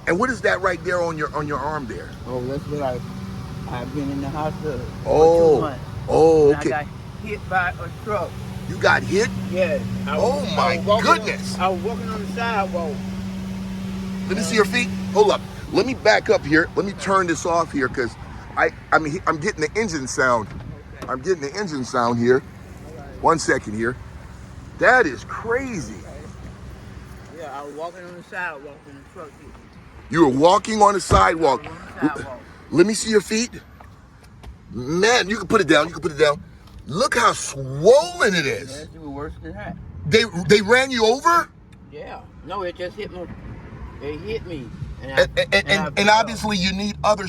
And what is that right there on your arm there? Oh, that's what I've been in the hospital for 2 Oh, months. oh, And I okay. got hit by a truck. You got hit? Yes. Oh my goodness. I was walking on the sidewalk. Let me see your feet. Hold up. Let me back up here. Let me turn this off here because I'm getting the engine sound. Okay. I'm getting the engine sound here. All right. 1 second here. That is crazy. Yeah, I was walking on the sidewalk and the truck hit me. You were walking on the I sidewalk. was on the sidewalk. Let me see your feet. Man, you can put it down. You can put it down. Look how swollen it is. Yes, it was worse than that. They ran you over? Yeah. No, it just hit me. It hit me. And obviously you need other